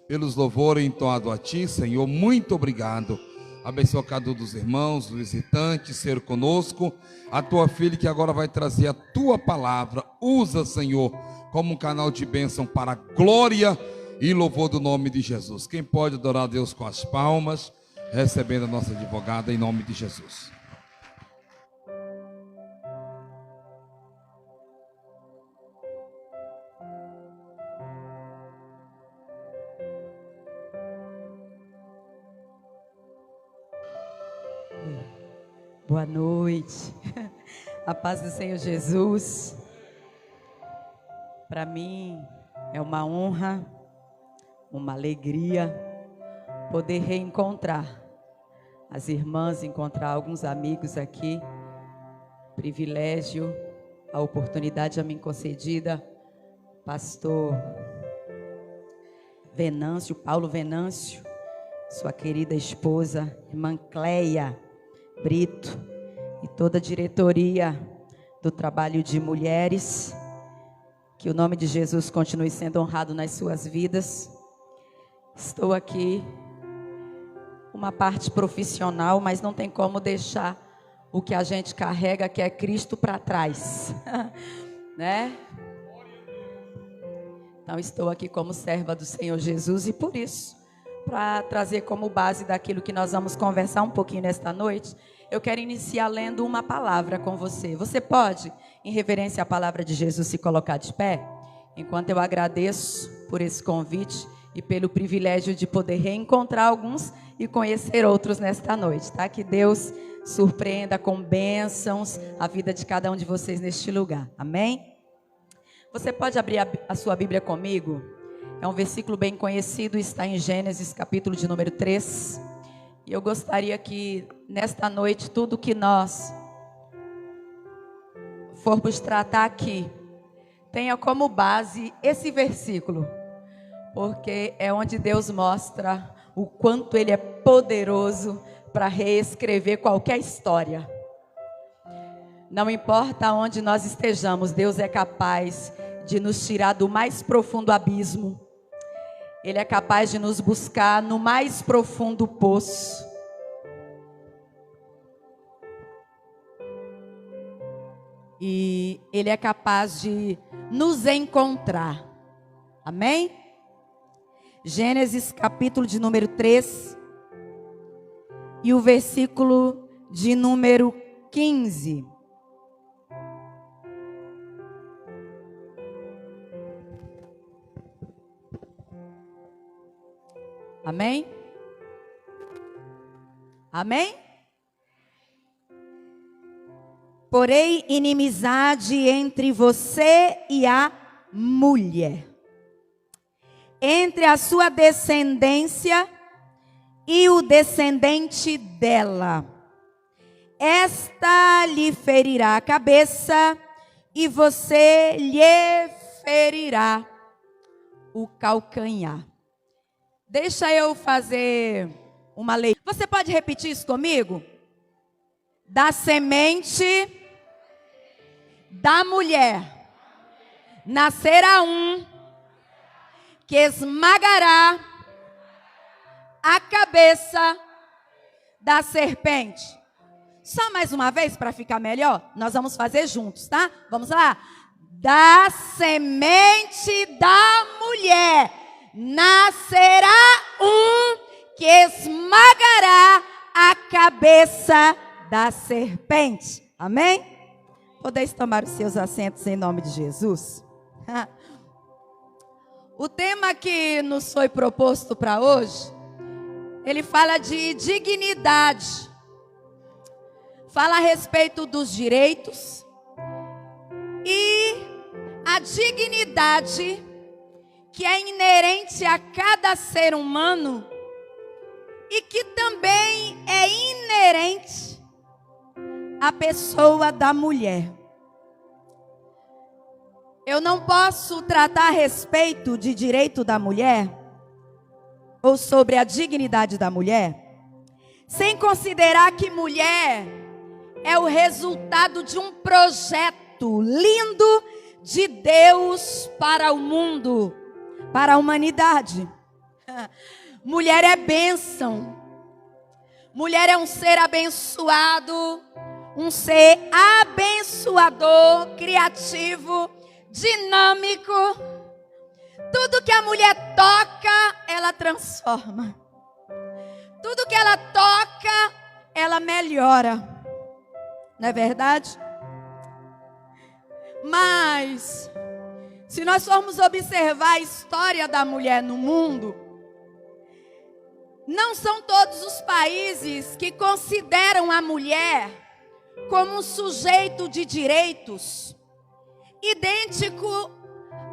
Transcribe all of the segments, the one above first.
pelos louvores entoados a Ti, Senhor. Muito obrigado. Abençoa cada um dos irmãos, dos visitantes, ser conosco. A Tua filha que agora vai trazer a Tua palavra. Usa, Senhor, como um canal de bênção para a glória e louvor do nome de Jesus. Quem pode adorar a Deus com as palmas, recebendo a nossa advogada em nome de Jesus. Boa noite, a paz do Senhor Jesus. Para mim é uma honra, uma alegria poder reencontrar as irmãs, encontrar alguns amigos aqui. Privilégio, a oportunidade a mim concedida, pastor Venâncio, Paulo Venâncio, sua querida esposa, irmã Cleia Brito e toda a diretoria do trabalho de mulheres, que o nome de Jesus continue sendo honrado nas suas vidas. Estou aqui, uma parte profissional, mas não tem como deixar o que a gente carrega, que é Cristo, para trás, né? Então estou aqui como serva do Senhor Jesus e por isso, para trazer como base daquilo que nós vamos conversar um pouquinho nesta noite, eu quero iniciar lendo uma palavra com você. Você pode, em reverência à palavra de Jesus, se colocar de pé? Enquanto eu agradeço por esse convite e pelo privilégio de poder reencontrar alguns e conhecer outros nesta noite, tá? Que Deus surpreenda com bênçãos a vida de cada um de vocês neste lugar. Amém? Você pode abrir a sua Bíblia comigo? É um versículo bem conhecido, está em Gênesis, capítulo de número 3. E eu gostaria que, nesta noite, tudo que nós formos tratar aqui, tenha como base esse versículo. Porque é onde Deus mostra o quanto Ele é poderoso para reescrever qualquer história. Não importa onde nós estejamos, Deus é capaz de nos tirar do mais profundo abismo. Ele é capaz de nos buscar no mais profundo poço. E Ele é capaz de nos encontrar. Amém? Gênesis capítulo de número 3. E o versículo de número 15. Amém? Amém? Porém, inimizade entre você e a mulher, entre a sua descendência e o descendente dela. Esta lhe ferirá a cabeça e você lhe ferirá o calcanhar. Deixa eu fazer uma lei. Você pode repetir isso comigo? Da semente da mulher nascerá um que esmagará a cabeça da serpente. Só mais uma vez para ficar melhor, nós vamos fazer juntos, tá? Vamos lá. Da semente da mulher nascerá um que esmagará a cabeça da serpente. Amém? Podeis tomar os seus assentos em nome de Jesus. O tema que nos foi proposto para hoje, ele fala de dignidade. Fala a respeito dos direitos e a dignidade que é inerente a cada ser humano e que também é inerente à pessoa da mulher. Eu não posso tratar a respeito de direito da mulher ou sobre a dignidade da mulher sem considerar que mulher é o resultado de um projeto lindo de Deus para o mundo, para a humanidade. Mulher é bênção. Mulher é um ser abençoado, um ser abençoador, criativo, dinâmico. Tudo que a mulher toca, ela transforma. Tudo que ela toca, ela melhora. Não é verdade? Mas, se nós formos observar a história da mulher no mundo, não são todos os países que consideram a mulher como um sujeito de direitos, idêntico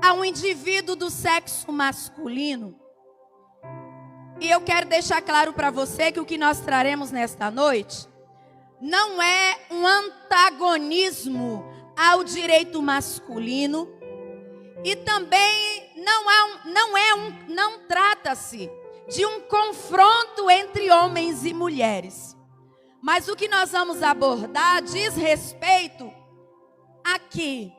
a um indivíduo do sexo masculino. E eu quero deixar claro para você que o que nós traremos nesta noite não é um antagonismo ao direito masculino e também não trata-se de um confronto entre homens e mulheres. Mas o que nós vamos abordar diz respeito aqui,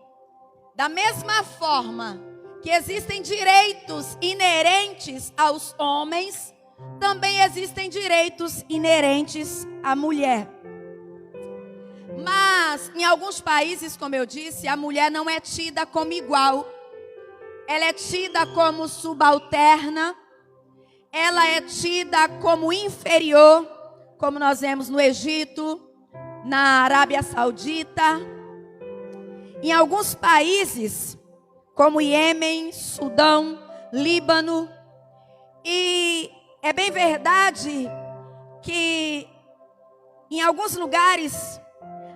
da mesma forma que existem direitos inerentes aos homens, também existem direitos inerentes à mulher. Mas, em alguns países, como eu disse, a mulher não é tida como igual. Ela é tida como subalterna. Ela é tida como inferior, como nós vemos no Egito, na Arábia Saudita. Em alguns países, como Iêmen, Sudão, Líbano. E é bem verdade que em alguns lugares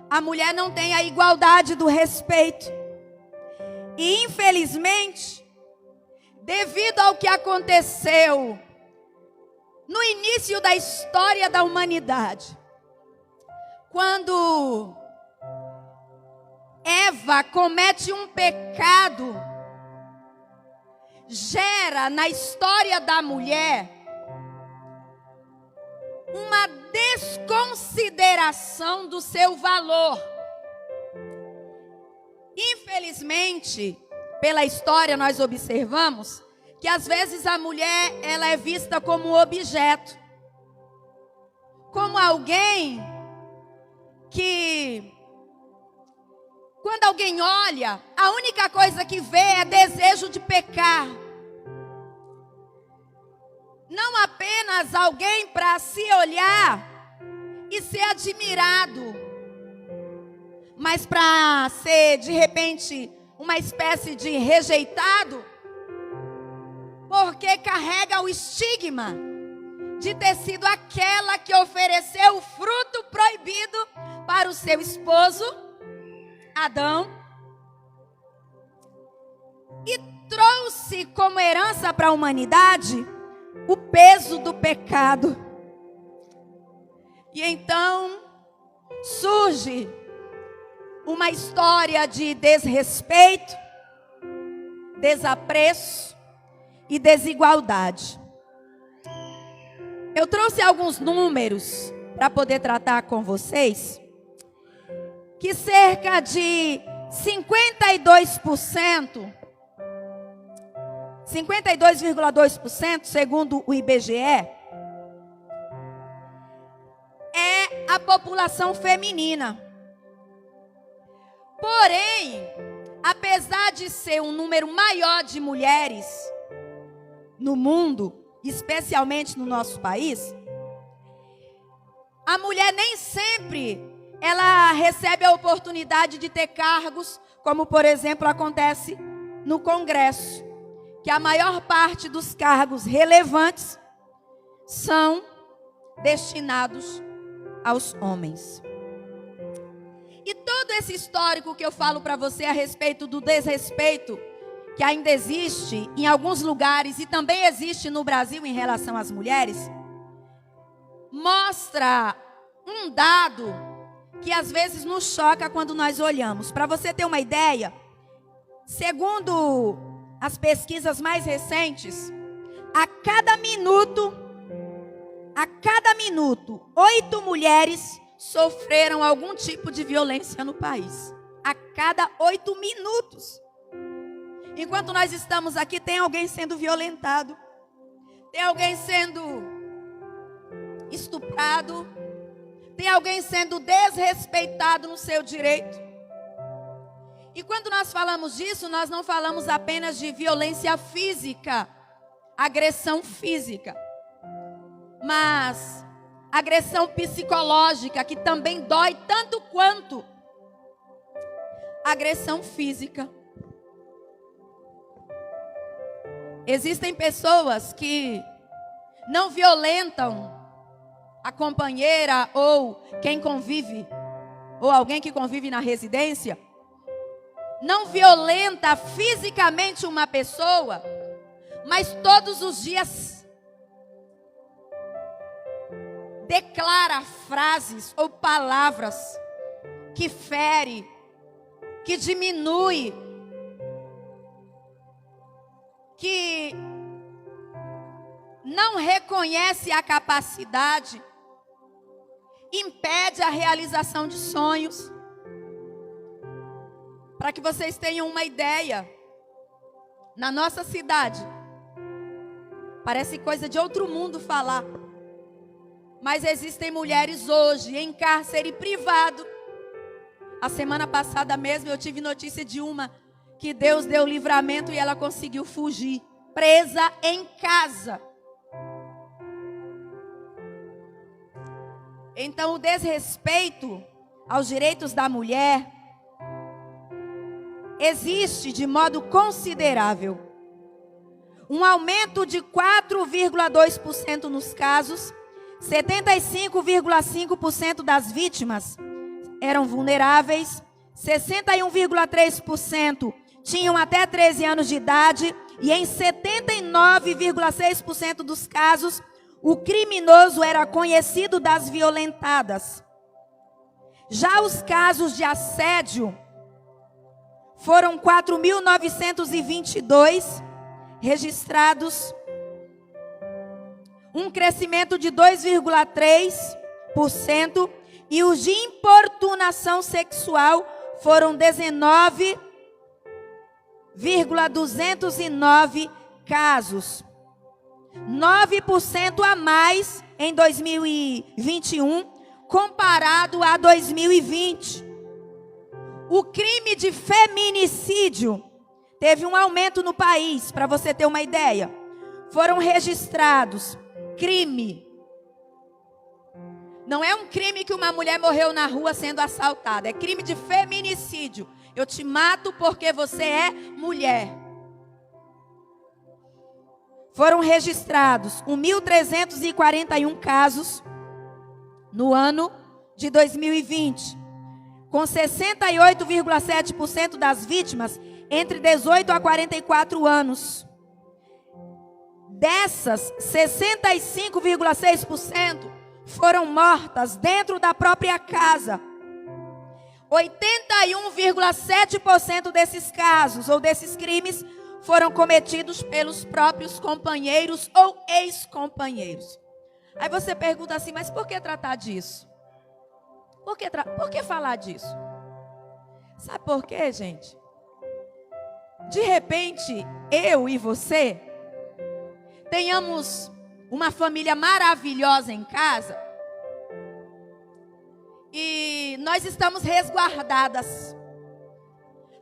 a mulher não tem a igualdade do respeito. E infelizmente, devido ao que aconteceu no início da história da humanidade, quando Eva comete um pecado, gera na história da mulher uma desconsideração do seu valor. Infelizmente, pela história nós observamos que às vezes a mulher ela é vista como um objeto, como alguém que, quando alguém olha, a única coisa que vê é desejo de pecar. Não apenas alguém para se olhar e ser admirado, mas para ser de repente uma espécie de rejeitado, porque carrega o estigma de ter sido aquela que ofereceu o fruto proibido para o seu esposo Adão e trouxe como herança para a humanidade o peso do pecado. E então surge uma história de desrespeito, desapreço e desigualdade. Eu trouxe alguns números para poder tratar com vocês, que cerca de 52,2%, segundo o IBGE, é a população feminina. Porém, apesar de ser um número maior de mulheres no mundo, especialmente no nosso país, a mulher nem sempre ela recebe a oportunidade de ter cargos, como por exemplo acontece no Congresso, que a maior parte dos cargos relevantes são destinados aos homens. E todo esse histórico que eu falo para você a respeito do desrespeito que ainda existe em alguns lugares e também existe no Brasil em relação às mulheres, mostra um dado que às vezes nos choca quando nós olhamos. Para você ter uma ideia, segundo as pesquisas mais recentes, a cada minuto, 8 mulheres sofreram algum tipo de violência no país. A cada 8 minutos. Enquanto nós estamos aqui, tem alguém sendo violentado. tem alguém sendo estuprado, tem alguém sendo desrespeitado no seu direito. E quando nós falamos disso, nós não falamos apenas de violência física, agressão física, mas agressão psicológica, que também dói tanto quanto agressão física. Existem pessoas que não violentam a companheira ou quem convive, ou alguém que convive na residência, não violenta fisicamente uma pessoa, mas todos os dias declara frases ou palavras que fere, que diminui, que não reconhece a capacidade, impede a realização de sonhos. Para que vocês tenham uma ideia, na nossa cidade, parece coisa de outro mundo falar, mas existem mulheres hoje em cárcere privado. A semana passada mesmo eu tive notícia de uma que Deus deu livramento e ela conseguiu fugir, presa em casa. Então o desrespeito aos direitos da mulher existe de modo considerável. Um aumento de 4,2% nos casos, 75,5% das vítimas eram vulneráveis, 61,3% tinham até 13 anos de idade e em 79,6% dos casos, o criminoso era conhecido das violentadas. Já os casos de assédio foram 4.922 registrados, um crescimento de 2,3%, e os de importunação sexual foram 19,209 casos. 9% a mais em 2021, comparado a 2020. O crime de feminicídio teve um aumento no país, para você ter uma ideia. Foram registrados crime. Não é um crime que uma mulher morreu na rua sendo assaltada, é crime de feminicídio. Eu te mato porque você é mulher. Foram registrados 1.341 casos no ano de 2020, com 68,7% das vítimas entre 18 a 44 anos. Dessas, 65,6% foram mortas dentro da própria casa. 81,7% desses casos ou desses crimes foram cometidos pelos próprios companheiros ou ex-companheiros. Aí você pergunta assim, mas por que tratar disso? Por que falar disso? Sabe por quê, gente? De repente, eu e você tenhamos uma família maravilhosa em casa e nós estamos resguardadas.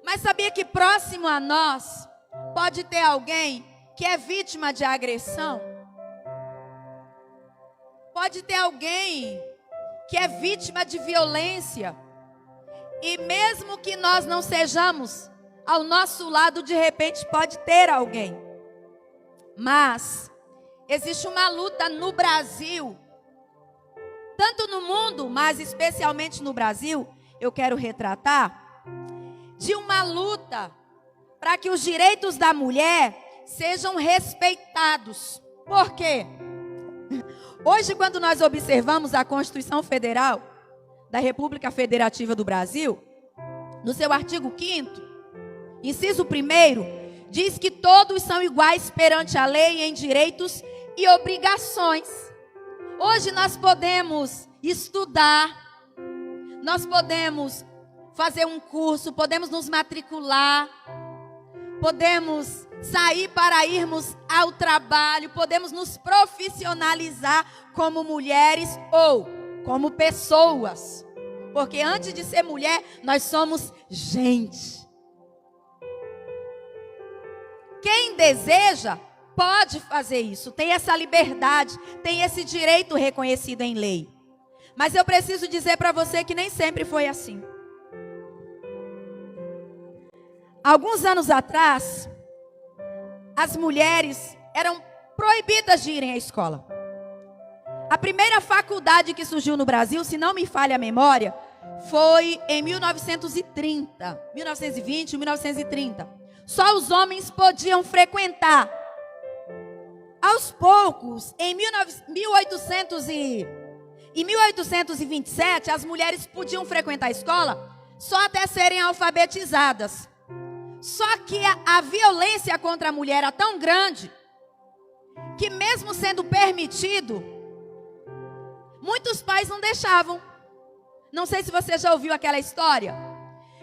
Mas sabia que próximo a nós pode ter alguém que é vítima de agressão? Pode ter alguém que é vítima de violência. E mesmo que nós não sejamos ao nosso lado, de repente pode ter alguém. Mas existe uma luta no Brasil, tanto no mundo, mas especialmente no Brasil, eu quero retratar, de uma luta para que os direitos da mulher sejam respeitados. Por quê? Hoje, quando nós observamos a Constituição Federal da República Federativa do Brasil, no seu artigo 5º, inciso 1º, diz que todos são iguais perante a lei em direitos e obrigações. Hoje nós podemos estudar, nós podemos fazer um curso, podemos nos matricular, podemos sair para irmos ao trabalho, podemos nos profissionalizar como mulheres ou como pessoas. Porque antes de ser mulher, nós somos gente. Quem deseja, pode fazer isso, tem essa liberdade, tem esse direito reconhecido em lei. Mas eu preciso dizer para você que nem sempre foi assim. Alguns anos atrás, as mulheres eram proibidas de irem à escola. A primeira faculdade que surgiu no Brasil, se não me falha a memória, foi em 1930, 1920, 1930. Só os homens podiam frequentar. Aos poucos, em 1827, as mulheres podiam frequentar a escola só até serem alfabetizadas. Só que a violência contra a mulher era tão grande que, mesmo sendo permitido, muitos pais não deixavam. Não sei se você já ouviu aquela história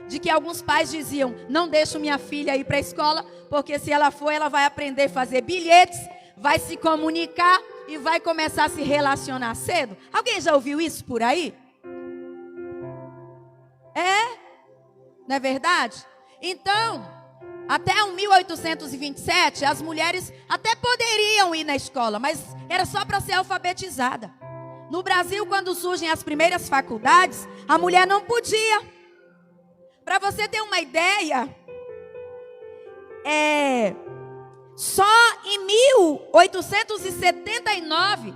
de que alguns pais diziam: não deixo minha filha ir para a escola, porque se ela for, ela vai aprender a fazer bilhetes, vai se comunicar e vai começar a se relacionar cedo. Alguém já ouviu isso por aí? Não é verdade? Então, até 1827, as mulheres até poderiam ir na escola, mas era só para ser alfabetizada. No Brasil, quando surgem as primeiras faculdades, a mulher não podia. Para você ter uma ideia, só em 1879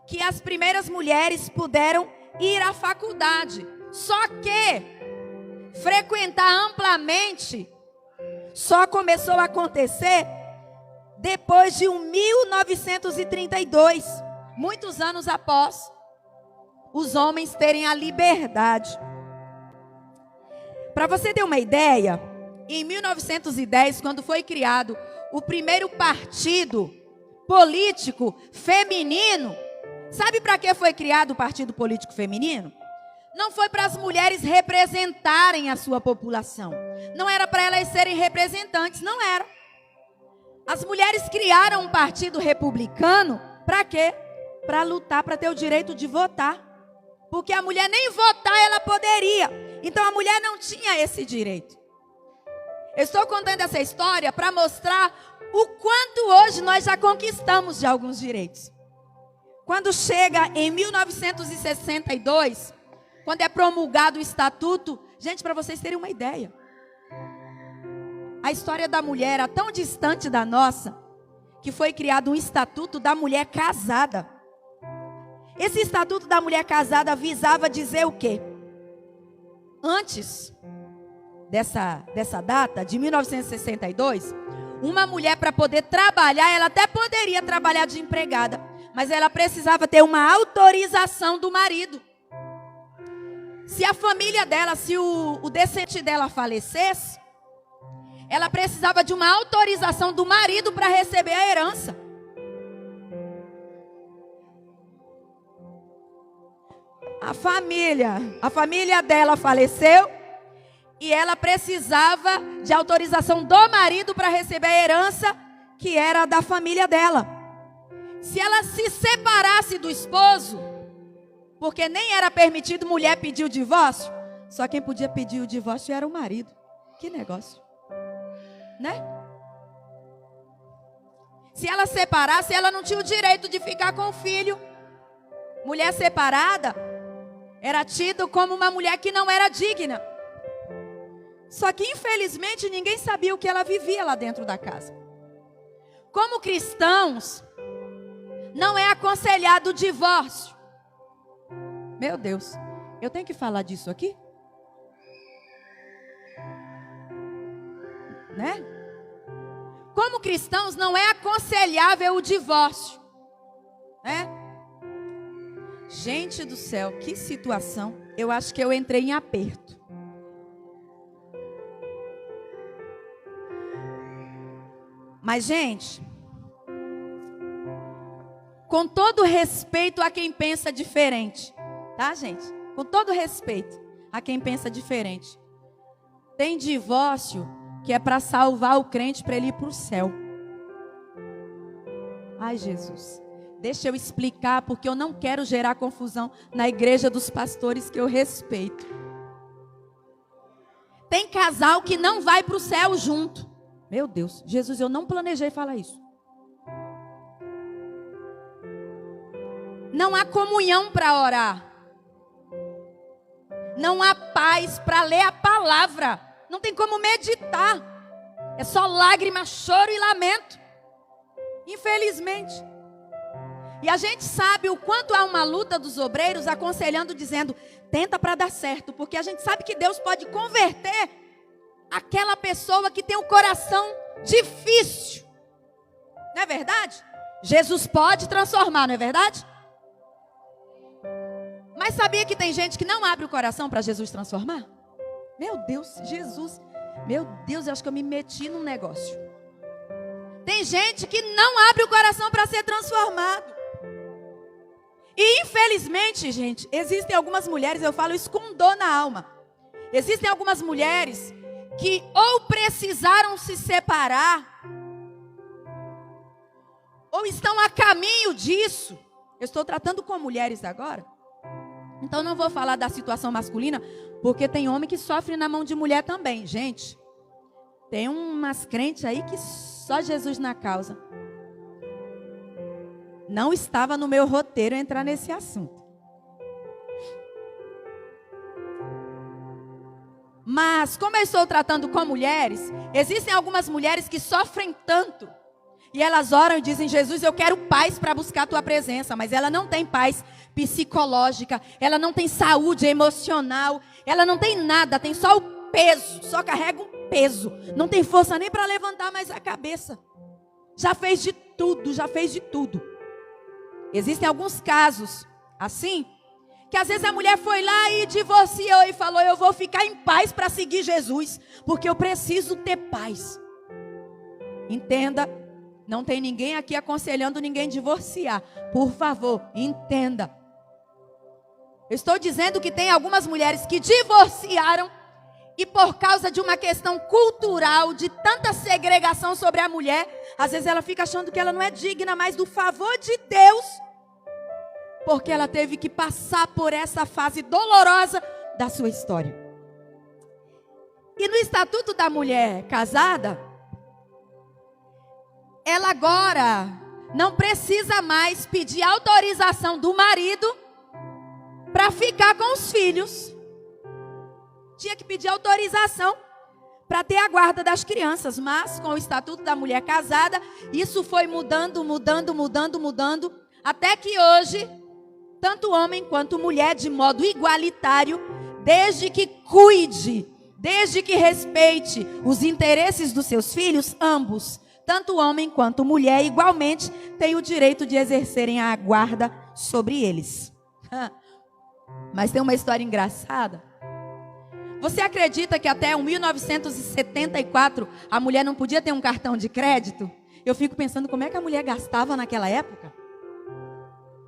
que as primeiras mulheres puderam ir à faculdade. Só que frequentar amplamente só começou a acontecer depois de 1932, muitos anos após os homens terem a liberdade. Para você ter uma ideia, em 1910, quando foi criado o primeiro partido político feminino, sabe para que foi criado o partido político feminino? Não foi para as mulheres representarem a sua população. Não era para elas serem representantes, não era. As mulheres criaram um partido republicano, para quê? Para lutar, para ter o direito de votar. Porque a mulher nem votar ela poderia. Então a mulher não tinha esse direito. Eu estou contando essa história para mostrar o quanto hoje nós já conquistamos de alguns direitos. Quando chega em 1962... quando é promulgado o estatuto, gente, para vocês terem uma ideia, a história da mulher era tão distante da nossa, que foi criado um estatuto da mulher casada. Esse estatuto da mulher casada visava dizer o quê? Antes dessa data, de 1962, uma mulher, para poder trabalhar, ela até poderia trabalhar de empregada, mas ela precisava ter uma autorização do marido. Se a família dela, se o descendente dela falecesse, ela precisava de uma autorização do marido para receber a herança. A família dela faleceu e ela precisava de autorização do marido para receber a herança que era da família dela. Se ela se separasse do esposo, porque nem era permitido mulher pedir o divórcio, só quem podia pedir o divórcio era o marido. Que negócio, né? Se ela separasse, ela não tinha o direito de ficar com o filho. Mulher separada era tido como uma mulher que não era digna. Só que infelizmente ninguém sabia o que ela vivia lá dentro da casa. Como cristãos, não é aconselhado o divórcio. Meu Deus, eu tenho que falar disso aqui? Né? Como cristãos, não é aconselhável o divórcio. Né? Gente do céu, que situação. Eu acho que eu entrei em aperto. Mas, gente, com todo respeito a quem pensa diferente, tá, gente? Com todo respeito a quem pensa diferente, tem divórcio que é para salvar o crente para ele ir para o céu. Ai, Jesus, deixa eu explicar, porque eu não quero gerar confusão na igreja dos pastores que eu respeito. Tem casal que não vai para o céu junto. Meu Deus, Jesus, eu não planejei falar isso. Não há comunhão para orar. Não há paz para ler a palavra. Não tem como meditar. É só lágrima, choro e lamento. Infelizmente. E a gente sabe o quanto há uma luta dos obreiros aconselhando, dizendo, tenta para dar certo. Porque a gente sabe que Deus pode converter aquela pessoa que tem o coração difícil. Não é verdade? Jesus pode transformar, não é verdade? Mas sabia que tem gente que não abre o coração para Jesus transformar? Meu Deus, Jesus. Meu Deus, eu acho que eu me meti num negócio. Tem gente que não abre o coração para ser transformado. E infelizmente, gente, existem algumas mulheres, eu falo isso com dor na alma. Existem algumas mulheres que ou precisaram se separar, ou estão a caminho disso. Eu estou tratando com mulheres agora. Então não vou falar da situação masculina, porque tem homem que sofre na mão de mulher também. Gente, tem umas crentes aí que só Jesus na causa. Não estava no meu roteiro entrar nesse assunto. Mas como eu estou tratando com mulheres, existem algumas mulheres que sofrem tanto. E elas oram e dizem, Jesus, eu quero paz para buscar a tua presença. Mas ela não tem paz psicológica, ela não tem saúde emocional, ela não tem nada, tem só o peso, só carrega um peso. Não tem força nem para levantar mais a cabeça. Já fez de tudo, já fez de tudo. Existem alguns casos assim, que às vezes a mulher foi lá e divorciou e falou, eu vou ficar em paz para seguir Jesus, porque eu preciso ter paz. Entenda. Não tem ninguém aqui aconselhando ninguém a divorciar. Por favor, entenda. Eu estou dizendo que tem algumas mulheres que divorciaram e por causa de uma questão cultural, de tanta segregação sobre a mulher, às vezes ela fica achando que ela não é digna mais do favor de Deus, porque ela teve que passar por essa fase dolorosa da sua história. E no Estatuto da Mulher Casada, ela agora não precisa mais pedir autorização do marido para ficar com os filhos. Tinha que pedir autorização para ter a guarda das crianças. Mas com o Estatuto da Mulher Casada, isso foi mudando, até que hoje, tanto homem quanto mulher, de modo igualitário, desde que cuide, desde que respeite os interesses dos seus filhos, ambos, tanto homem quanto mulher, igualmente, têm o direito de exercerem a guarda sobre eles. Mas tem uma história engraçada. Você acredita que até 1974 a mulher não podia ter um cartão de crédito? Eu fico pensando como é que a mulher gastava naquela época.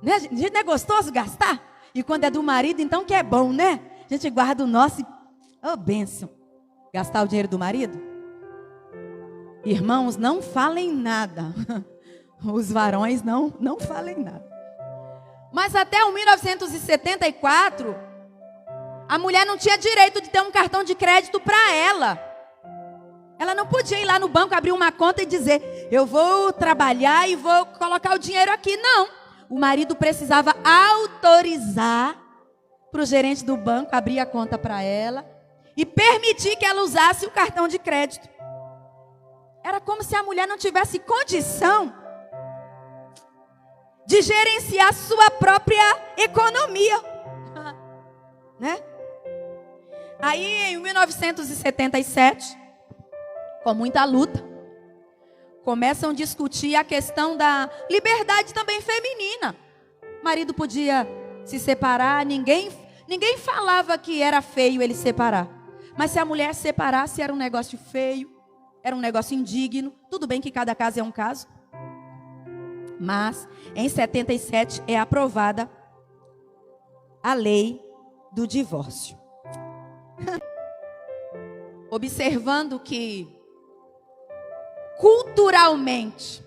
Né? A gente não é gostoso gastar? E quando é do marido, então que é bom, né? A gente guarda o nosso e... Oh, bênção. Gastar o dinheiro do marido? Irmãos, não falem nada. Os varões não falem nada. Mas até 1974, a mulher não tinha direito de ter um cartão de crédito para ela. Ela não podia ir lá no banco, abrir uma conta e dizer, eu vou trabalhar e vou colocar o dinheiro aqui. Não. O marido precisava autorizar para o gerente do banco abrir a conta para ela e permitir que ela usasse o cartão de crédito. Era como se a mulher não tivesse condição de gerenciar sua própria economia. Né? Aí, em 1977, com muita luta, começam a discutir a questão da liberdade também feminina. O marido podia se separar, ninguém falava que era feio ele separar. Mas se a mulher separasse, era um negócio feio. Era um negócio indigno. Tudo bem que cada caso é um caso. Mas, em 77, é aprovada a lei do divórcio. Observando que culturalmente,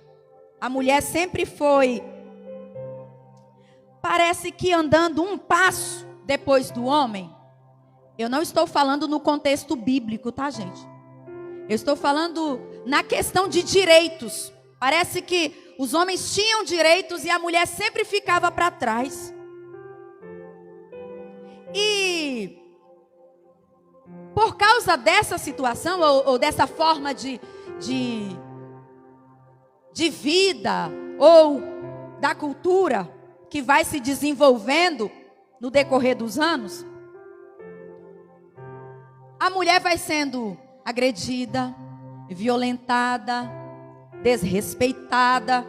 a mulher sempre foi, parece que andando um passo depois do homem. Eu não estou falando no contexto bíblico, tá, gente? Eu estou falando na questão de direitos. Parece que os homens tinham direitos e a mulher sempre ficava para trás. E por causa dessa situação, ou dessa forma de vida, ou da cultura que vai se desenvolvendo no decorrer dos anos, a mulher vai sendo agredida, violentada, desrespeitada,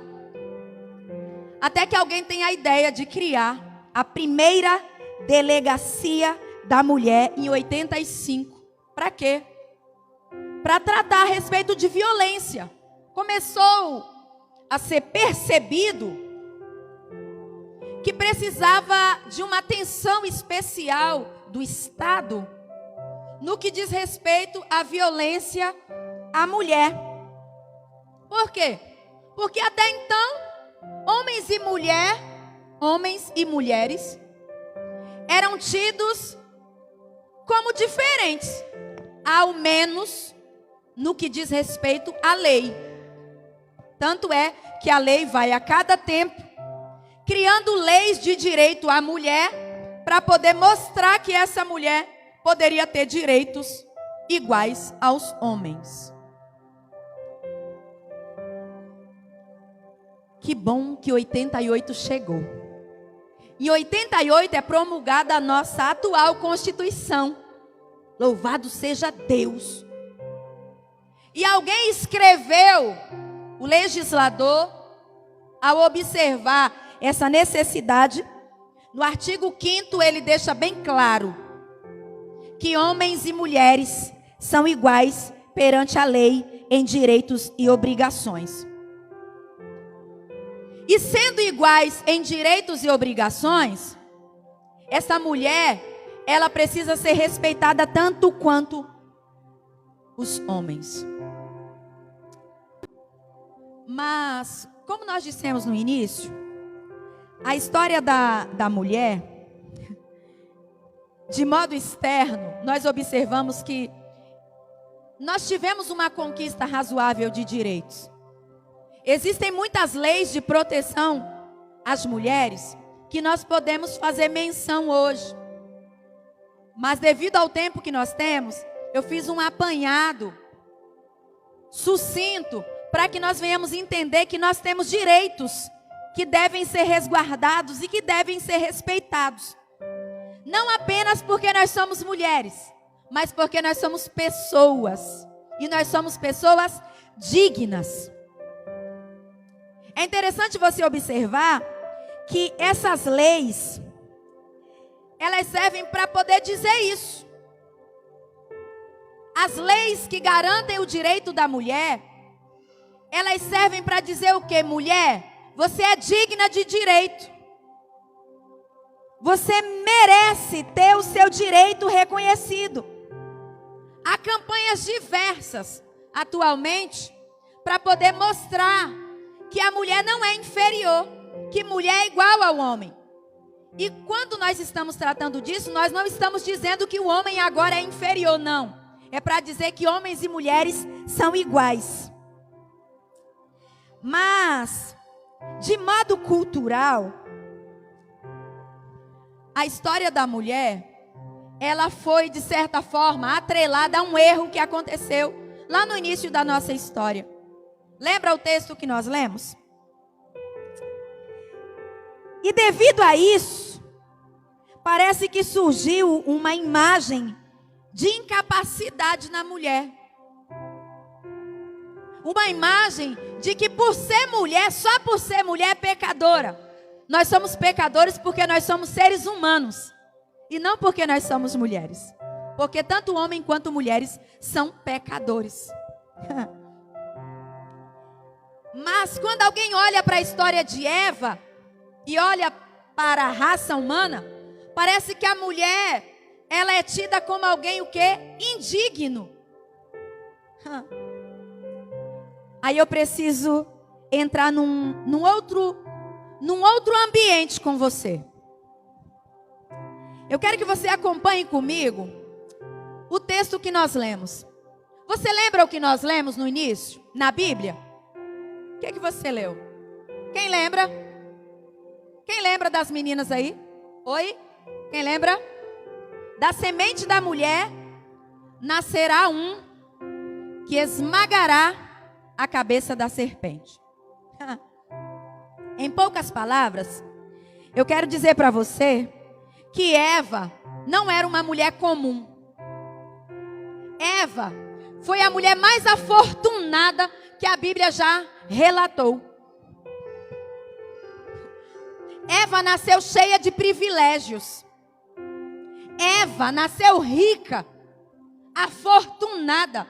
até que alguém tem a ideia de criar a primeira delegacia da mulher em 85. Para quê? Para tratar a respeito de violência. Começou a ser percebido que precisava de uma atenção especial do Estado no que diz respeito à violência à mulher. Por quê? Porque até então, homens e mulheres eram tidos como diferentes, ao menos no que diz respeito à lei. Tanto é que a lei vai a cada tempo criando leis de direito à mulher para poder mostrar que essa mulher poderia ter direitos iguais aos homens. Que bom que 88 chegou. Em 88 é promulgada a nossa atual Constituição. Louvado seja Deus. E alguém escreveu, o legislador, ao observar essa necessidade, no artigo 5º ele deixa bem claro que homens e mulheres são iguais perante a lei em direitos e obrigações. E sendo iguais em direitos e obrigações, essa mulher, ela precisa ser respeitada tanto quanto os homens. Mas, como nós dissemos no início, a história da mulher, de modo externo, nós observamos que nós tivemos uma conquista razoável de direitos. Existem muitas leis de proteção às mulheres que nós podemos fazer menção hoje. Mas devido ao tempo que nós temos, eu fiz um apanhado sucinto para que nós venhamos entender que nós temos direitos que devem ser resguardados e que devem ser respeitados. Não apenas porque nós somos mulheres, mas porque nós somos pessoas. E nós somos pessoas dignas. É interessante você observar que essas leis, elas servem para poder dizer isso. As leis que garantem o direito da mulher, elas servem para dizer o quê? Mulher, você é digna de direito. Você merece ter o seu direito reconhecido. Há campanhas diversas atualmente para poder mostrar que a mulher não é inferior, que mulher é igual ao homem. E quando nós estamos tratando disso, nós não estamos dizendo que o homem agora é inferior, não. É para dizer que homens e mulheres são iguais. Mas, de modo cultural, a história da mulher, ela foi, de certa forma, atrelada a um erro que aconteceu lá no início da nossa história. Lembra o texto que nós lemos? E devido a isso, parece que surgiu uma imagem de incapacidade na mulher. Uma imagem de que por ser mulher, só por ser mulher é pecadora. Nós somos pecadores porque nós somos seres humanos. E não porque nós somos mulheres. Porque tanto homem quanto mulheres são pecadores. Mas quando alguém olha para a história de Eva e olha para a raça humana, parece que a mulher, ela é tida como alguém o quê? Indigno. Aí eu preciso entrar num outro ambiente com você. Eu quero que você acompanhe comigo o texto que nós lemos. Você lembra o que nós lemos no início, na Bíblia? O que você leu? Quem lembra? Quem lembra das meninas aí? Oi? Quem lembra? Da semente da mulher nascerá um que esmagará a cabeça da serpente. Em poucas palavras, eu quero dizer para você que Eva não era uma mulher comum. Eva foi a mulher mais afortunada que a Bíblia já relatou. Eva nasceu cheia de privilégios. Eva nasceu rica, afortunada.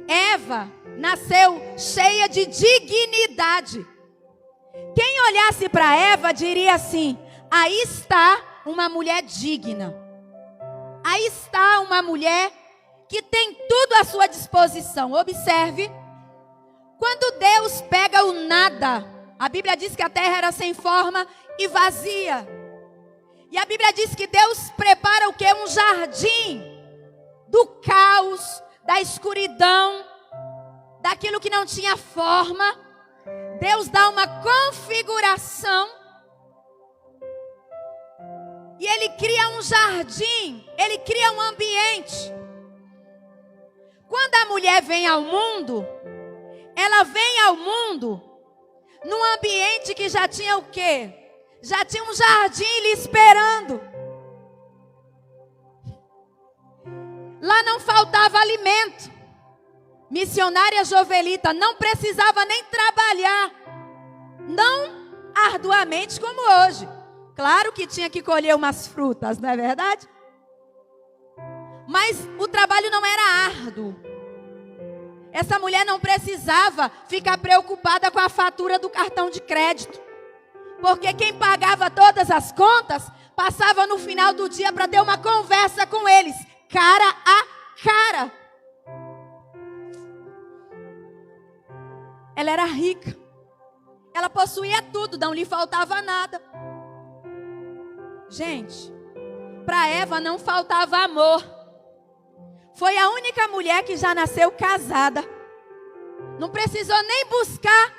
Eva nasceu cheia de dignidade. Quem olhasse para Eva diria assim: aí está uma mulher digna. Aí está uma mulher que tem tudo à sua disposição. Observe, quando Deus pega o nada, a Bíblia diz que a terra era sem forma e vazia. E a Bíblia diz que Deus prepara o quê? Um jardim do caos, da escuridão, daquilo que não tinha forma. Deus dá uma configuração. E Ele cria um jardim, Ele cria um ambiente. Quando a mulher vem ao mundo, ela vem ao mundo num ambiente que já tinha o quê? Já tinha um jardim lhe esperando. Lá não faltava alimento. Missionária Jovelita não precisava nem trabalhar, não arduamente como hoje. Claro que tinha que colher umas frutas, não é verdade? Mas o trabalho não era árduo. Essa mulher não precisava ficar preocupada com a fatura do cartão de crédito. Porque quem pagava todas as contas, passava no final do dia para ter uma conversa com eles, cara a cara. Ela era rica. Ela possuía tudo, não lhe faltava nada. Gente, para Eva não faltava amor. Foi a única mulher que já nasceu casada. Não precisou nem buscar.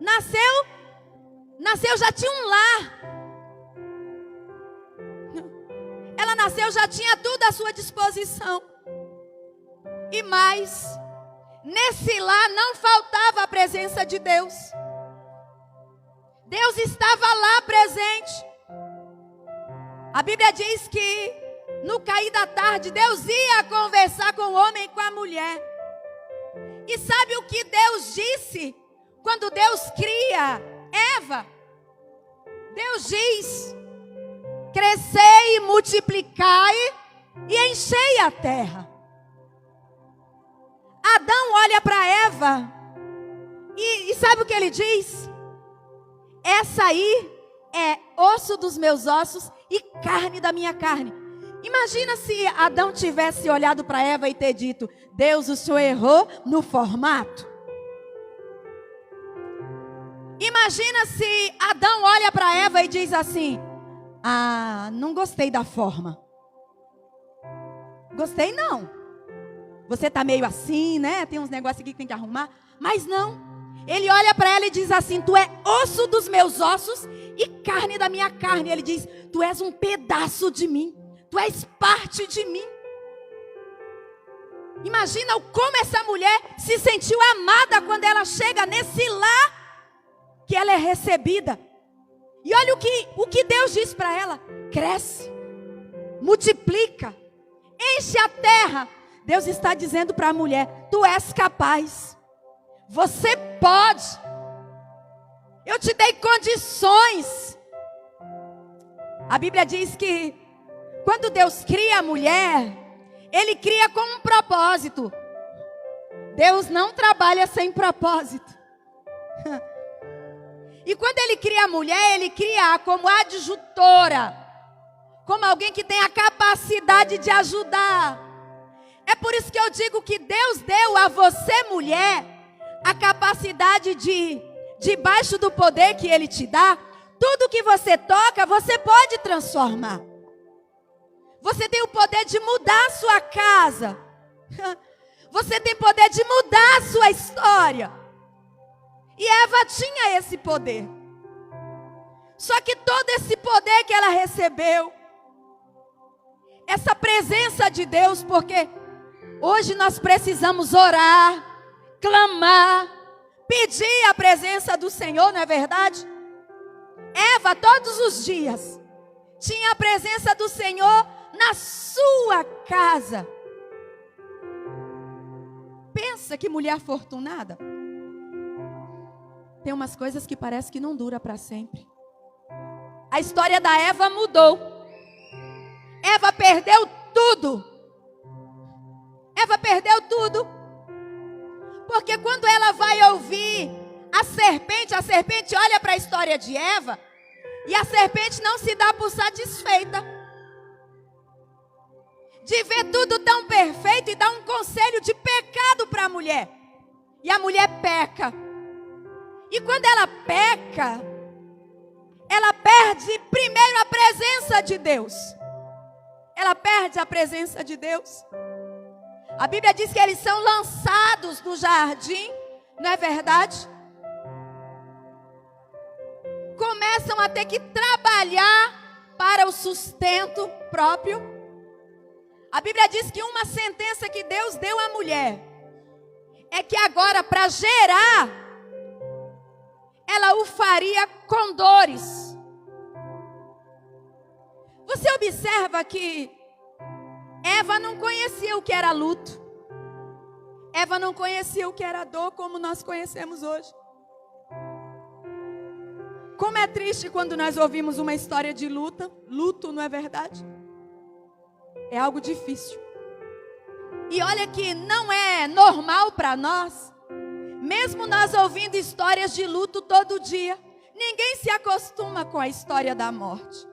Nasceu, já tinha um lar. Ela nasceu, já tinha tudo à sua disposição. E mais, nesse lar não faltava a presença de Deus. Deus estava lá presente. A Bíblia diz que no cair da tarde, Deus ia conversar com o homem e com a mulher. E sabe o que Deus disse quando Deus cria Eva? Deus diz: crescei e multiplicai e enchei a terra. Adão olha para Eva e sabe o que ele diz? Essa aí é osso dos meus ossos e carne da minha carne. Imagina se Adão tivesse olhado para Eva e ter dito: Deus, o Senhor errou no formato. Imagina se Adão olha para Eva e diz assim: ah, não gostei da forma. Gostei não. Você está meio assim, né? Tem uns negócios aqui que tem que arrumar. Mas não. Ele olha para ela e diz assim: tu é osso dos meus ossos e carne da minha carne. Ele diz: tu és um pedaço de mim. Tu és parte de mim. Imagina como essa mulher se sentiu amada quando ela chega nesse lar que ela é recebida. E olha o que Deus diz para ela: cresce, multiplica, enche a terra. Deus está dizendo para a mulher: tu és capaz, você pode, eu te dei condições. A Bíblia diz que quando Deus cria a mulher, Ele cria com um propósito. Deus não trabalha sem propósito. E quando Ele cria a mulher, Ele cria como adjutora, como alguém que tem a capacidade de ajudar. É por isso que eu digo que Deus deu a você, mulher, a capacidade de, debaixo do poder que Ele te dá, tudo que você toca, você pode transformar. Você tem o poder de mudar a sua casa. Você tem poder de mudar a sua história. E Eva tinha esse poder. Só que todo esse poder que ela recebeu, essa presença de Deus, porque hoje nós precisamos orar, clamar, pedir a presença do Senhor, não é verdade? Eva, todos os dias, tinha a presença do Senhor na sua casa. Pensa que mulher afortunada. Tem umas coisas que parece que não dura para sempre. A história da Eva mudou. Eva perdeu tudo. Eva perdeu tudo. Porque quando ela vai ouvir a serpente olha para a história de Eva, e a serpente não se dá por satisfeita de ver tudo tão perfeito e dá um conselho de pecado para a mulher. E a mulher peca. E quando ela peca, ela perde primeiro a presença de Deus. Ela perde a presença de Deus. A Bíblia diz que eles são lançados no jardim, não é verdade? Começam a ter que trabalhar para o sustento próprio. A Bíblia diz que uma sentença que Deus deu à mulher é que agora, para gerar, ela o faria com dores. Você observa que Eva não conhecia o que era luto. Eva não conhecia o que era dor como nós conhecemos hoje. Como é triste quando nós ouvimos uma história de luto, não é verdade? É algo difícil. E olha que não é normal para nós, mesmo nós ouvindo histórias de luto todo dia, ninguém se acostuma com a história da morte.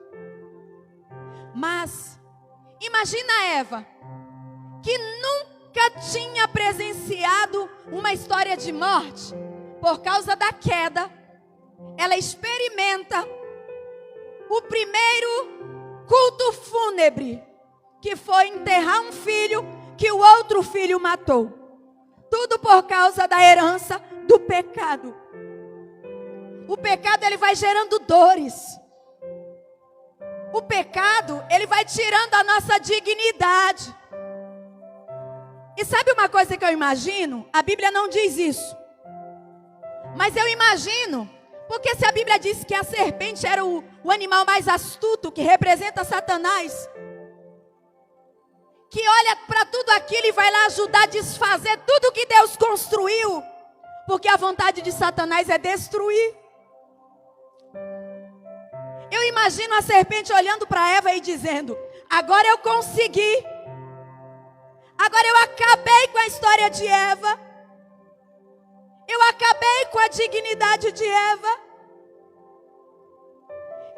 Mas imagina Eva, que nunca tinha presenciado uma história de morte. Por causa da queda, ela experimenta o primeiro culto fúnebre, que foi enterrar um filho que o outro filho matou. Tudo por causa da herança do pecado. O pecado, ele vai gerando dores. O pecado, ele vai tirando a nossa dignidade. E sabe uma coisa que eu imagino? A Bíblia não diz isso. Mas eu imagino, porque se a Bíblia diz que a serpente era o animal mais astuto, que representa Satanás, que olha para tudo aquilo e vai lá ajudar a desfazer tudo que Deus construiu, porque a vontade de Satanás é destruir. Eu imagino a serpente olhando para Eva e dizendo: agora eu consegui, agora eu acabei com a história de Eva, eu acabei com a dignidade de Eva,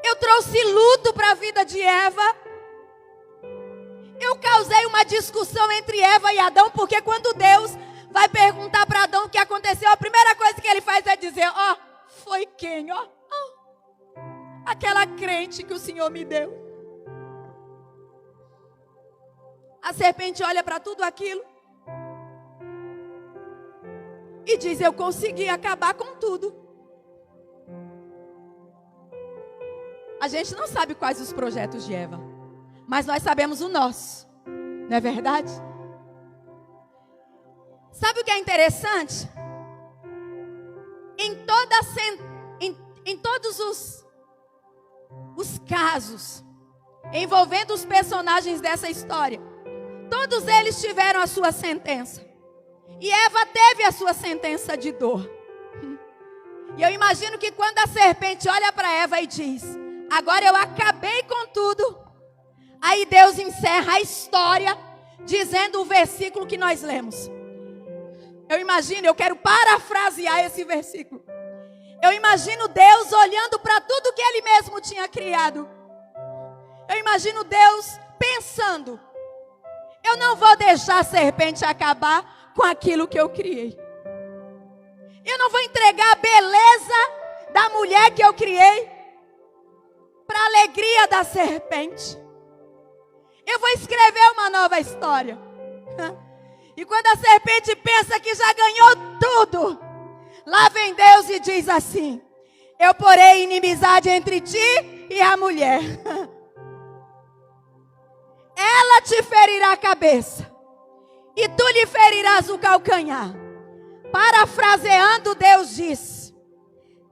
eu trouxe luto para a vida de Eva. Eu causei uma discussão entre Eva e Adão, porque quando Deus vai perguntar para Adão o que aconteceu, a primeira coisa que ele faz é dizer: ó, foi quem? Ó, aquela crente que o Senhor me deu. A serpente olha para tudo aquilo e diz: eu consegui acabar com tudo. A gente não sabe quais os projetos de Eva, mas nós sabemos o nosso, não é verdade? Sabe o que é interessante? Em todos os casos envolvendo os personagens dessa história, todos eles tiveram a sua sentença. E Eva teve a sua sentença de dor. E eu imagino que quando a serpente olha para Eva e diz: agora eu acabei com tudo, aí Deus encerra a história dizendo o versículo que nós lemos. Eu imagino, eu quero parafrasear esse versículo. Eu imagino Deus olhando para tudo que Ele mesmo tinha criado. Eu imagino Deus pensando: Eu não vou deixar a serpente acabar com aquilo que eu criei. Eu não vou entregar a beleza da mulher que eu criei para a alegria da serpente. Eu vou escrever uma nova história. E quando a serpente pensa que já ganhou tudo, lá vem Deus e diz assim: eu porei inimizade entre ti e a mulher. Ela te ferirá a cabeça e tu lhe ferirás o calcanhar. Parafraseando, Deus diz: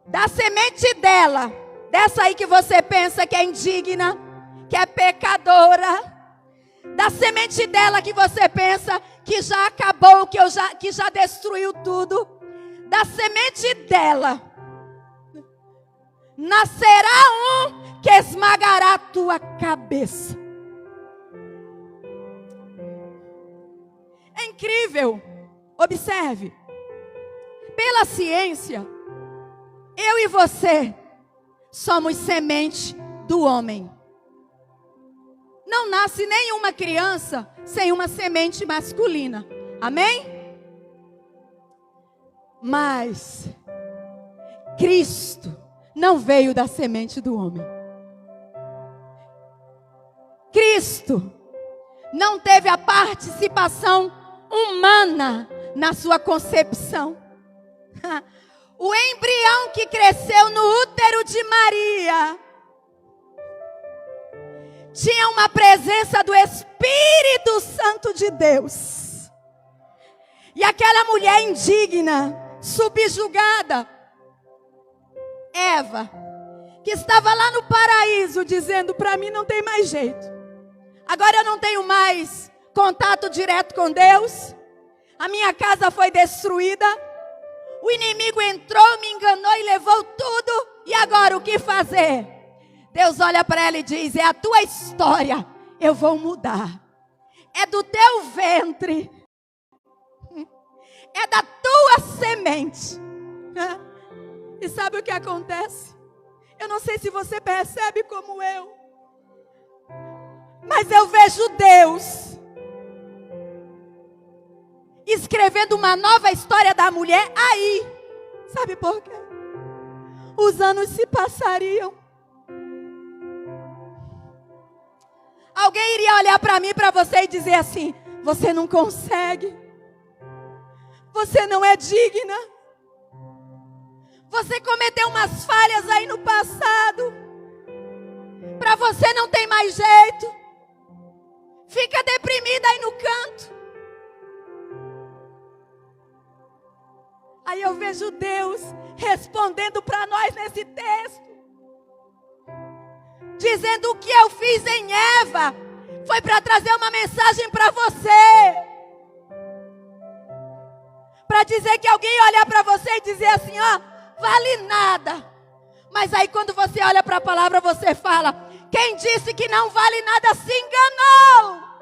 da semente dela, dessa aí que você pensa que é indigna, que é pecadora, da semente dela que você pensa que já acabou, que já destruiu tudo, da semente dela nascerá um que esmagará a tua cabeça. É incrível. Observe. Pela ciência, eu e você somos semente do homem. Não nasce nenhuma criança sem uma semente masculina. Amém? Mas Cristo não veio da semente do homem. Cristo não teve a participação humana na sua concepção. O embrião que cresceu no útero de Maria tinha uma presença do Espírito Santo de Deus. E aquela mulher indigna, subjugada, Eva, que estava lá no paraíso dizendo: para mim não tem mais jeito. Agora eu não tenho mais contato direto com Deus. A minha casa foi destruída. O inimigo entrou, me enganou e levou tudo. E agora o que fazer? Deus olha para ela e diz: é a tua história, eu vou mudar. É do teu ventre. É da tua semente. E sabe o que acontece? Eu não sei se você percebe como eu, mas eu vejo Deus escrevendo uma nova história da mulher aí. Sabe por quê? Os anos se passariam. Alguém iria olhar para mim, para você e dizer assim: você não consegue. Você não é digna. Você cometeu umas falhas aí no passado. Para você não tem mais jeito. Fica deprimida aí no canto. Aí eu vejo Deus respondendo para nós nesse texto, dizendo: o que eu fiz em Eva foi para trazer uma mensagem para você. Para dizer que alguém ia olhar para você e dizer assim: ó, vale nada. Mas aí quando você olha para a palavra, você fala: quem disse que não vale nada se enganou.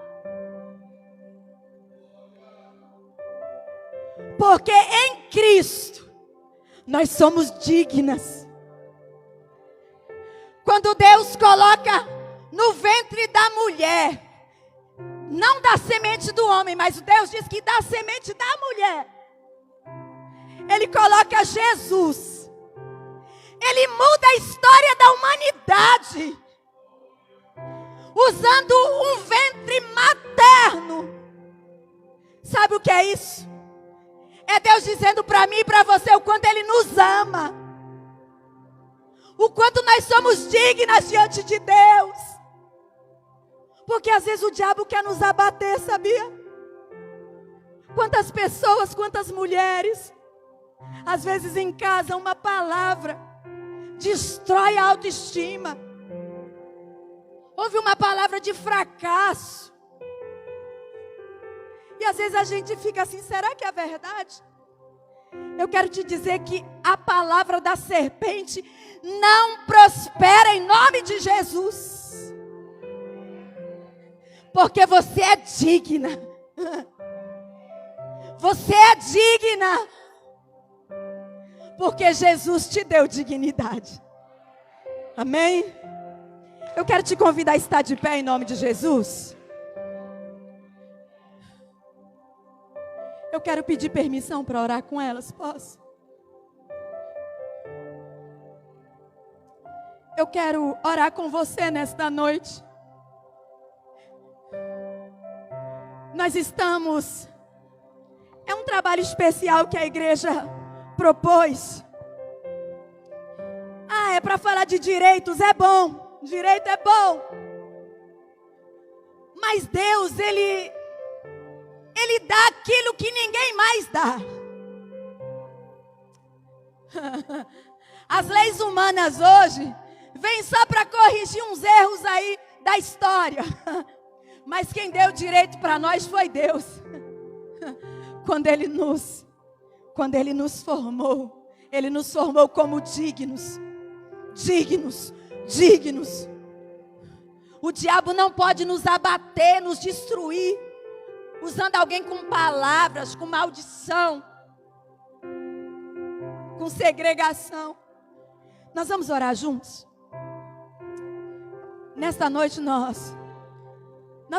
Porque em Cristo nós somos dignas. Quando Deus coloca no ventre da mulher, não da semente do homem, mas Deus diz que da semente da mulher, Ele coloca Jesus. Ele muda a história da humanidade, usando um ventre materno. Sabe o que é isso? É Deus dizendo para mim e para você o quanto Ele nos ama. O quanto nós somos dignas diante de Deus. Porque às vezes o diabo quer nos abater, sabia? Quantas pessoas, quantas mulheres, às vezes em casa uma palavra destrói a autoestima. Houve uma palavra de fracasso. E às vezes a gente fica assim: será que é verdade? Eu quero te dizer que a palavra da serpente não prospera em nome de Jesus. Porque você é digna. Você é digna. Porque Jesus te deu dignidade. Amém? Eu quero te convidar a estar de pé em nome de Jesus. Eu quero pedir permissão para orar com elas, posso? Eu quero orar com você nesta noite. Nós estamos... É um trabalho especial que a igreja propôs. É para falar de direitos, é bom. Direito é bom. Mas Deus, Ele dá aquilo que ninguém mais dá. As leis humanas hoje vêm só para corrigir uns erros aí da história. Mas quem deu direito para nós foi Deus. Quando Ele nos formou, Ele nos formou como dignos. Dignos. O diabo não pode nos abater, nos destruir, usando alguém com palavras, com maldição, com segregação. Nós vamos orar juntos? Nesta noite nós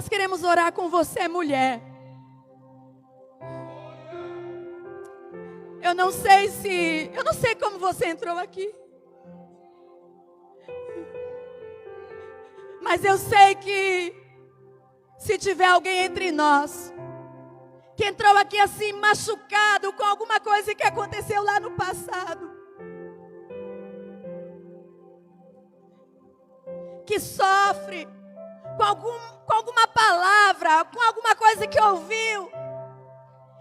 queremos orar com você, mulher. Eu não sei como você entrou aqui. Mas eu sei que se tiver alguém entre nós que entrou aqui assim machucado com alguma coisa que aconteceu lá no passado, que sofre com alguma palavra, com alguma coisa que ouviu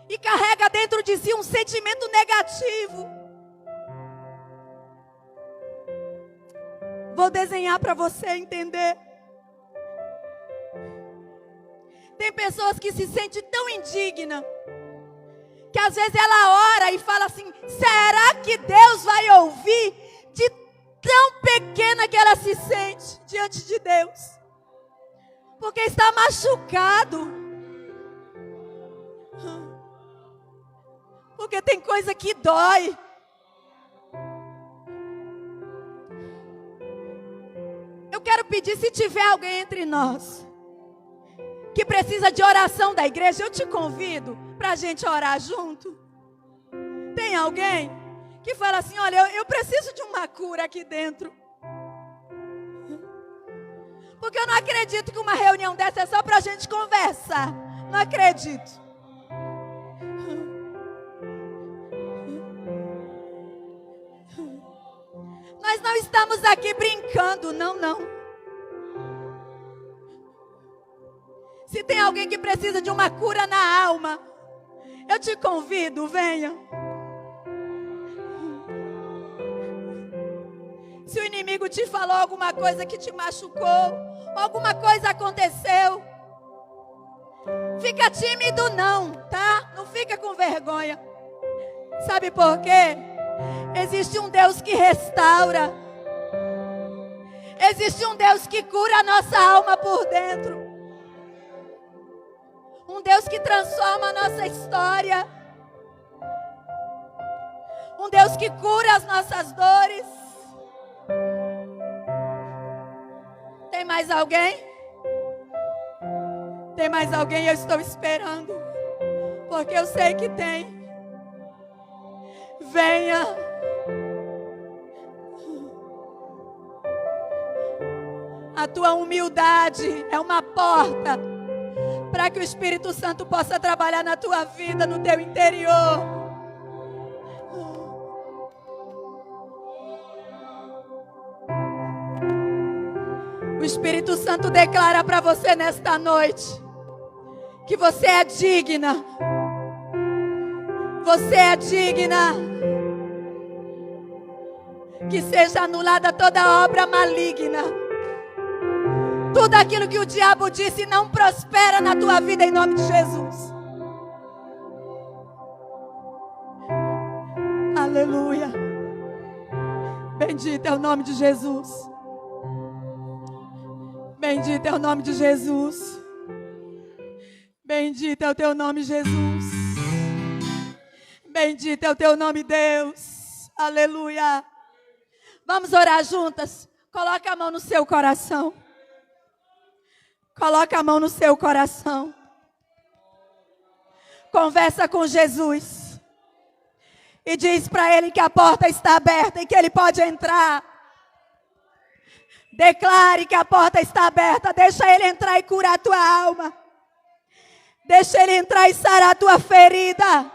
e carrega dentro de si um sentimento negativo, vou desenhar para você entender. Tem pessoas que se sentem tão indignas que às vezes ela ora e fala assim: será que Deus vai ouvir? De tão pequena que ela se sente diante de Deus, porque está machucado, porque tem coisa que dói. Eu quero pedir, se tiver alguém entre nós que precisa de oração da igreja, eu te convido para a gente orar junto. Tem alguém que fala assim: olha, eu preciso de uma cura aqui dentro, porque eu não acredito que uma reunião dessa é só para a gente conversar. Não acredito. Nós não estamos aqui brincando, não. Se tem alguém que precisa de uma cura na alma, eu te convido, venha. Se o inimigo te falou alguma coisa que te machucou, alguma coisa aconteceu, fica tímido não, tá? Não fica com vergonha. Sabe por quê? Existe um Deus que restaura. Existe um Deus que cura a nossa alma por dentro. Um Deus que transforma a nossa história. Um Deus que cura as nossas dores. Tem mais alguém? Tem mais alguém? Eu estou esperando, porque eu sei que tem. Venha. A tua humildade é uma porta para que o Espírito Santo possa trabalhar na tua vida, no teu interior. O Espírito Santo declara para você nesta noite que você é digna. Você é digna. Que seja anulada toda obra maligna. Tudo aquilo que o diabo disse não prospera na tua vida, em nome de Jesus. Aleluia. Bendito é o nome de Jesus. Bendito é o nome de Jesus. Bendito é o teu nome, Jesus. Bendito é o teu nome, Deus. Aleluia. Vamos orar juntas. Coloca a mão no seu coração. Coloca a mão no seu coração. Conversa com Jesus. E diz para ele que a porta está aberta e que ele pode entrar. Declare que a porta está aberta. Deixa ele entrar e curar a tua alma. Deixa ele entrar e sarar a tua ferida.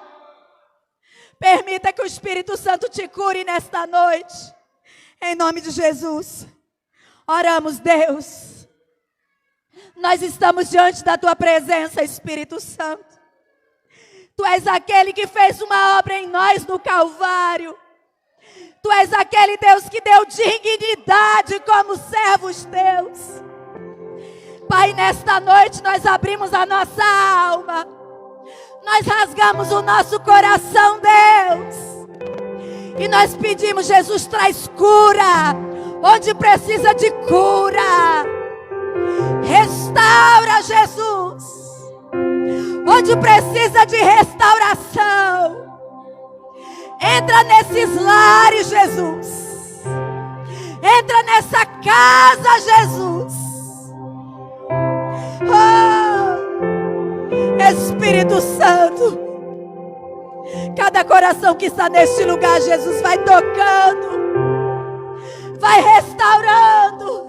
Permita que o Espírito Santo te cure nesta noite. Em nome de Jesus. Oramos, Deus. Nós estamos diante da tua presença, Espírito Santo. Tu és aquele que fez uma obra em nós no Calvário. Tu és aquele Deus que deu dignidade como servos teus. Pai, nesta noite nós abrimos a nossa alma. Nós rasgamos o nosso coração, Deus. E nós pedimos, Jesus, traz cura. Onde precisa de cura. Restaura, Jesus. Onde precisa de restauração. Entra nesses lares, Jesus. Entra nessa casa, Jesus. Oh, Espírito Santo. Cada coração que está neste lugar, Jesus, vai tocando. Vai restaurando.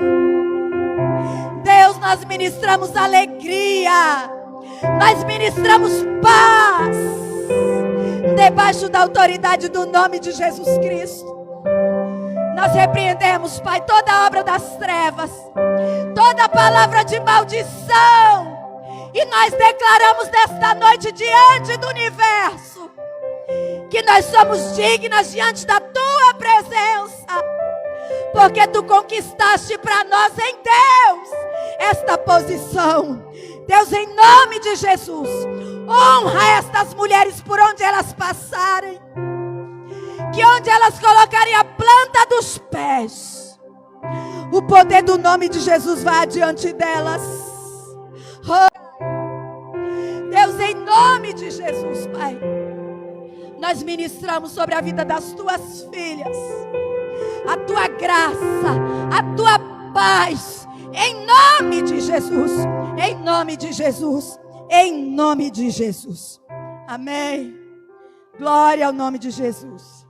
Deus, nós ministramos alegria. Nós ministramos paz. Debaixo da autoridade do nome de Jesus Cristo. Nós repreendemos, Pai, toda obra das trevas, toda palavra de maldição. E nós declaramos nesta noite diante do universo que nós somos dignas diante da tua presença. Porque tu conquistaste para nós em Deus esta posição. Deus, em nome de Jesus, honra estas mulheres por onde elas passarem. Que onde elas colocarem a planta dos pés, o poder do nome de Jesus vai adiante delas. Oh, Deus, em nome de Jesus, Pai, nós ministramos sobre a vida das tuas filhas a tua graça, a tua paz, em nome de Jesus, em nome de Jesus, em nome de Jesus. Amém. Glória ao nome de Jesus.